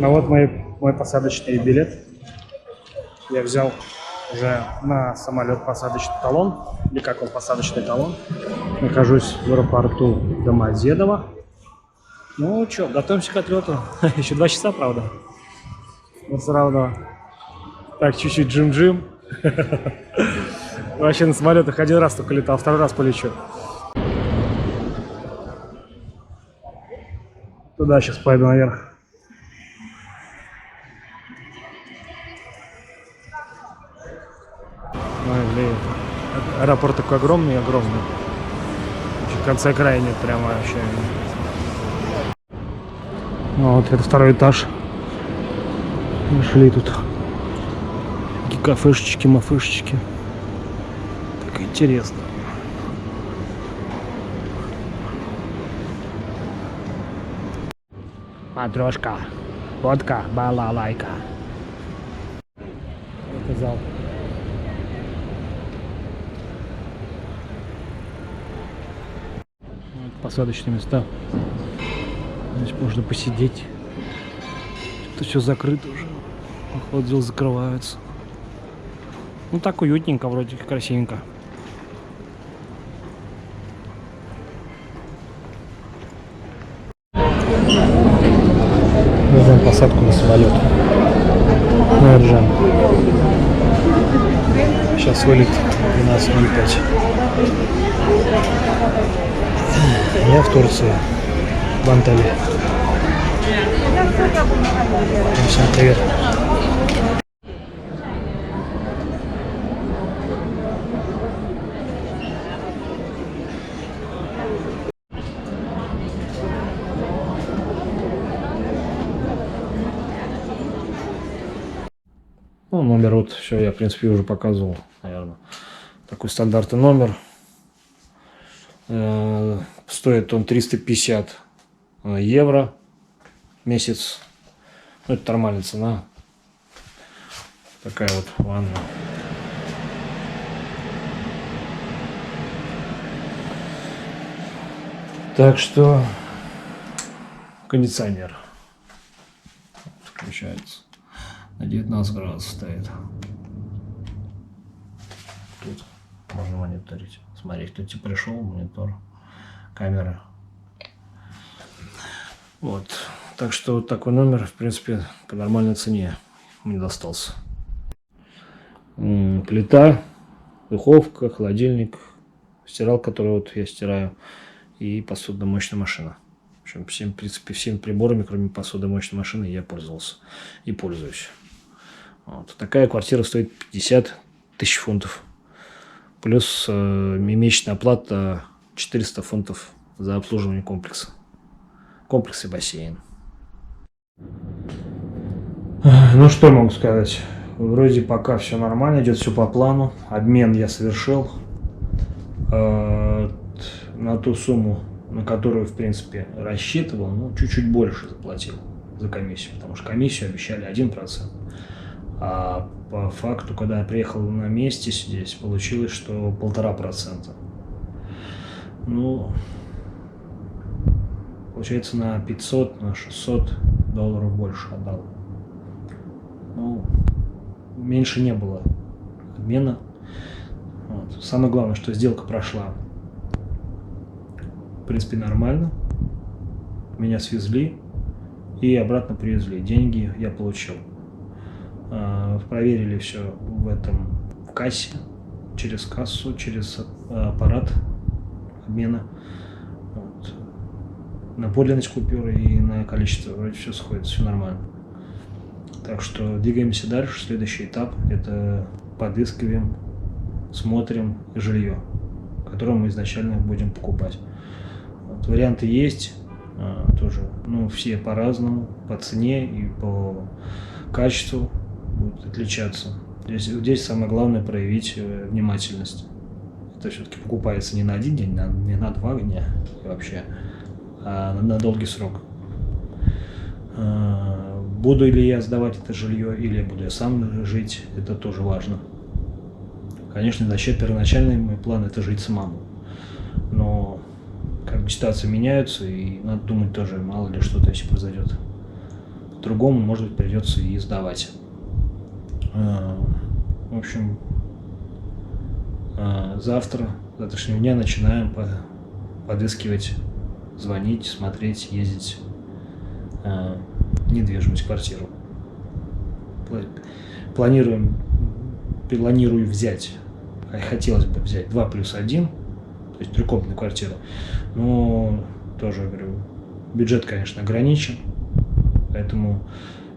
Ну вот мой посадочный билет. Я взял уже на самолет посадочный талон, или как он, посадочный талон. Нахожусь в аэропорту Домодедово. Ну что, готовимся к отлету. Еще 2 часа, правда. Но все равно. Так, чуть-чуть джим-джим. Вообще на самолетах 1 раз только летал, 2-й раз полечу. Туда сейчас пойду наверх. Ой, блин. Аэропорт такой огромный. В конце края нет прямо вообще. Ну, вот это 2-й этаж. Нашли тут такие кафешечки, мафешечки. Так интересно. Матрешка, водка, балалайка. Это зал. Вот посадочные места. Здесь можно посидеть. Тут все закрыто уже. Вход дел закрывается. Ну так уютненько, вроде красивенько. Ждем посадку на самолет. Мы ржем. Сейчас вылет 12:05. Я в Турции, в Анталии. Всем привет. Ну, номер вот, все, я в принципе уже показывал, наверное. Такой стандартный номер. Стоит он 350 евро в месяц. Ну, это нормальная цена. Такая вот ванна. Так что кондиционер включается. На 19 градусов стоит. Тут можно мониторить. Смотреть, кто тебе пришел, монитор, камера. Вот. Так что вот такой номер, в принципе, по нормальной цене мне достался. Плита, духовка, холодильник, стиралка, которую вот я стираю, и посудомоечная машина. В общем, в принципе, всеми приборами, кроме посудомоечной машины, я пользовался и пользуюсь. Вот. Такая квартира стоит 50 тысяч фунтов. Плюс месячная оплата 400 фунтов за обслуживание комплекса. Комплекс и бассейн. Ну что могу сказать? Вроде пока все нормально, идет все по плану. Обмен я совершил на ту сумму, на которую, в принципе, рассчитывал. Ну, чуть-чуть больше заплатил за комиссию, потому что комиссию обещали 1%. А по факту, когда я приехал на месте здесь, получилось, что 1,5%. Ну, получается, на 500, на 600 долларов больше отдал. Ну, меньше не было обмена. Вот. Самое главное, что сделка прошла, в принципе, нормально. Меня свезли и обратно привезли. Деньги я получил. Проверили все в кассе, через кассу, через аппарат обмена. Вот. На подлинность купюры и на количество вроде все сходит, все нормально. Так что двигаемся дальше. Следующий этап — это подыскиваем, смотрим жилье, которое мы изначально будем покупать. Вот. Варианты есть тоже, ну, все по-разному, по цене и по качеству будут отличаться. Здесь самое главное проявить внимательность. Это все-таки покупается не на 1 день, не на 2 дня вообще, а на долгий срок. Буду ли я сдавать это жилье, или буду я сам жить, это тоже важно. Конечно, первоначальный мой план — это жить самому. Но как бы ситуации меняются, и надо думать тоже, мало ли что-то еще произойдет. другому, может быть, придется и сдавать. В общем, завтрашнего дня начинаем подыскивать, звонить, смотреть, ездить недвижимость, квартиру. Планирую взять, хотелось бы взять 2+1, то есть трехкомнатную квартиру, но тоже, говорю, бюджет, конечно, ограничен, поэтому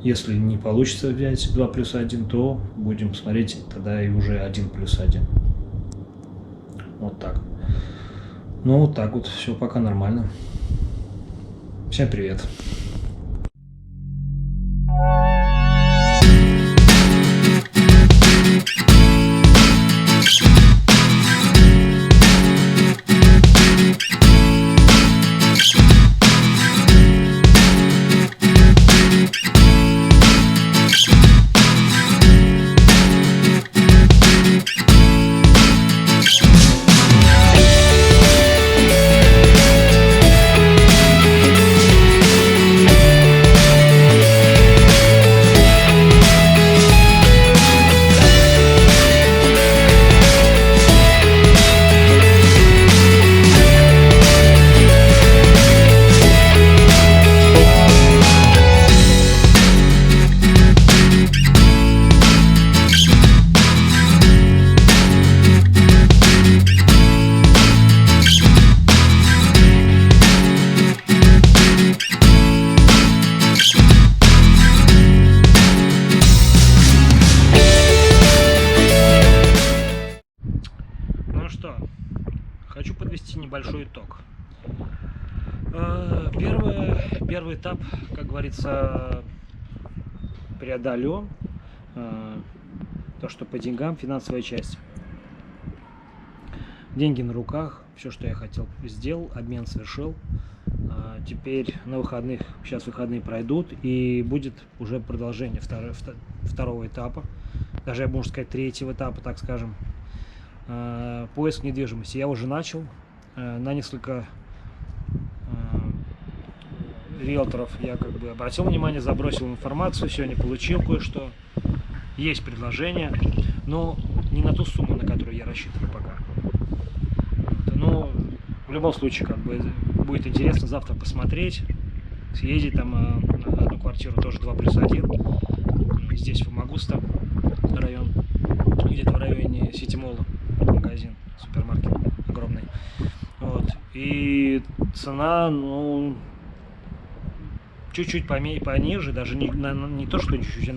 если не получится взять 2+1, то будем смотреть тогда и уже 1+1. Вот так. Ну, вот так вот, все пока нормально. Всем привет. Хочу подвести небольшой итог. Первый этап, как говорится, преодолен. То, что по деньгам, финансовая часть. Деньги на руках, все, что я хотел, сделал, обмен совершил. Теперь на выходных, сейчас выходные пройдут, и будет уже продолжение второго этапа, даже я могу сказать третьего этапа, так скажем. Поиск недвижимости я уже начал, на несколько риэлторов я как бы обратил внимание, забросил информацию, сегодня получил кое-что, есть предложение, но не на ту сумму, на которую я рассчитываю пока. Но в любом случае как бы будет интересно завтра посмотреть, съездить там на одну квартиру, тоже 2+1, здесь Фомагуста район, где-то в районе Ситимола. Магазин, супермаркет огромный. Вот. И цена, ну, чуть-чуть пониже, даже не то, что чуть-чуть,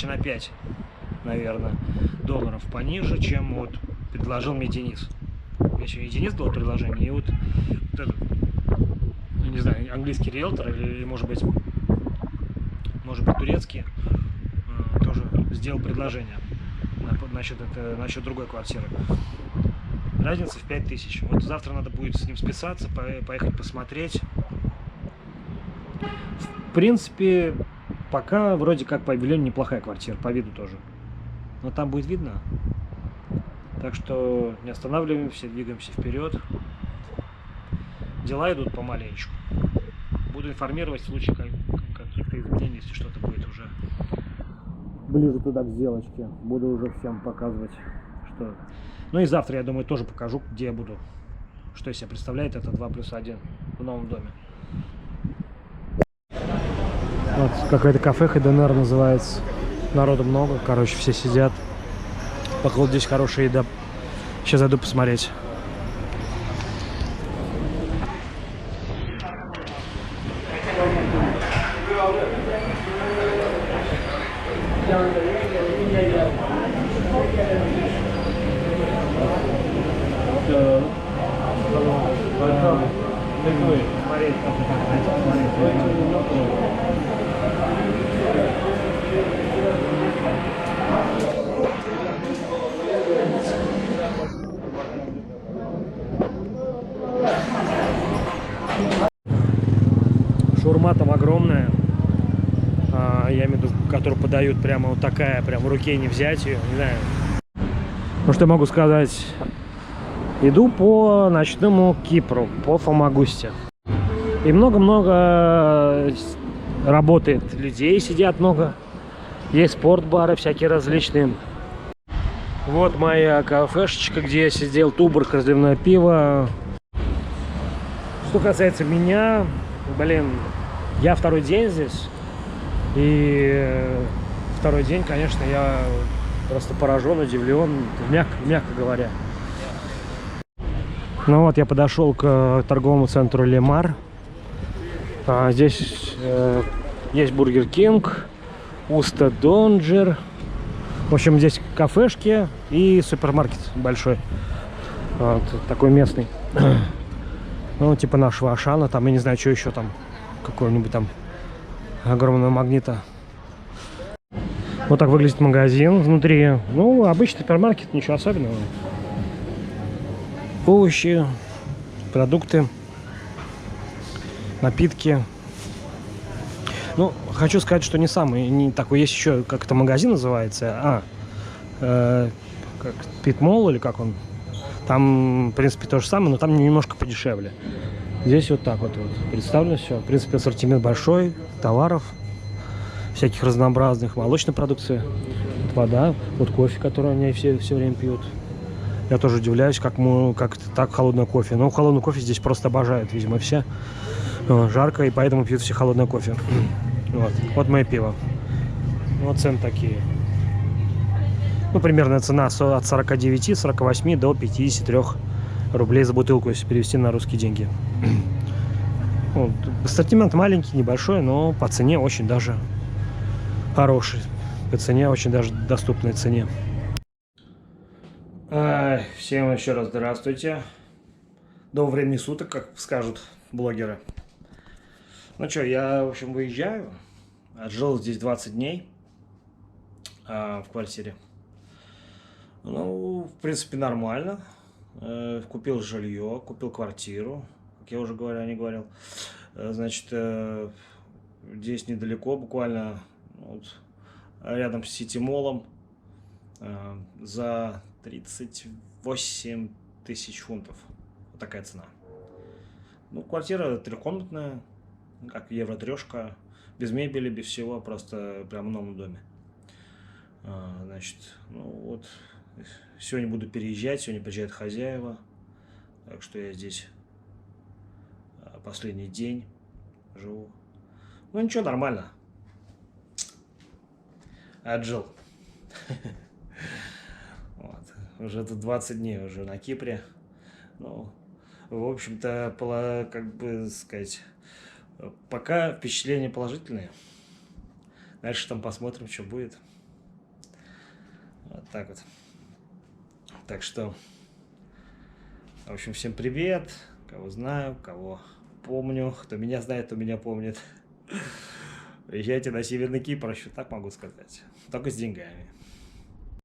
а 5 000, наверное, долларов пониже, чем вот предложил мне Денис. Еще и Денис дал предложение, и вот этот, не знаю, английский риэлтор или, может быть, турецкий, тоже сделал предложение насчет другой квартиры. Разница в 5000. Вот завтра надо будет с ним списаться, поехать посмотреть. В принципе, пока вроде как по объявлению неплохая квартира, по виду тоже. Но там будет видно. Так что не останавливаемся, двигаемся вперед. Дела идут помаленечку. Буду информировать в случае каких-то изменений, если что-то будет уже ближе туда к сделочке. Буду уже всем показывать, что... Ну и завтра, я думаю, тоже покажу, где я буду, что из себя представляет это 2+1 в новом доме. Вот какое-то кафе ХДНР называется. Народу много, короче, все сидят. Походу здесь хорошая еда. Сейчас зайду посмотреть. Шаурма там огромная, я имею в виду, которую подают прямо вот такая, прям в руке не взять ее, не знаю. Ну что я могу сказать? Иду по ночному Кипру, по Фомагусте. И много-много работает, людей сидят много. Есть спортбары всякие различные. Вот моя кафешечка, где я сидел, Туборг, разливное пиво. Что касается меня, блин, я второй день здесь. И второй день, конечно, я просто поражен, удивлен, мягко говоря. Ну вот, я подошел к торговому центру Лемар. Здесь есть Бургер Кинг, Уста Донджер. В общем, здесь кафешки и супермаркет большой. Вот, такой местный. Ну, типа нашего Ашана. Там, я не знаю, что еще там. Какого-нибудь там огромного магнита. Вот так выглядит магазин внутри. Ну, обычный супермаркет, ничего особенного. Овощи, продукты, напитки. Ну, хочу сказать, что не самый, не такой. Есть еще, как это магазин называется, как Питмол или как он. Там, в принципе, то же самое, но там немножко подешевле. Здесь вот так вот представлено все. В принципе, ассортимент большой, товаров всяких разнообразных, молочной продукции, вот вода, вот кофе, который они все время пьют. Я тоже удивляюсь, как так холодный кофе. Но холодный кофе здесь просто обожают, видимо, все. Жарко, и поэтому пьют все холодное кофе. Вот мое пиво. Вот цены такие. Ну, примерная цена от 49-48 до 53 рублей за бутылку, если перевести на русские деньги. Вот. Ассортимент маленький, небольшой, но по цене очень даже хороший. По цене очень даже доступной цене. Всем еще раз здравствуйте. Доброго времени суток, как скажут блогеры. Ну что, я, в общем, выезжаю. Отжил здесь 20 дней в квартире. Ну, в принципе, нормально. Купил жилье, купил квартиру, как я уже говорил. Значит, здесь недалеко, буквально вот, рядом с Сити-молом, за 38 тысяч фунтов. Вот такая цена. Ну, квартира трехкомнатная, как евро-трешка, без мебели, без всего, просто прямо в новом доме. Значит, ну вот, сегодня буду переезжать, сегодня приезжают хозяева, так что я здесь последний день живу. Ну ничего, нормально. Отжил. Вот. Уже тут 20 дней уже на Кипре. Ну, в общем-то, как бы сказать, пока впечатления положительные. Дальше там посмотрим, что будет. Вот так вот. Так что, в общем, всем привет. Кого знаю, кого помню. Кто меня знает, кто меня помнит. Приезжайте на Северный Кипр, еще так могу сказать. Только с деньгами.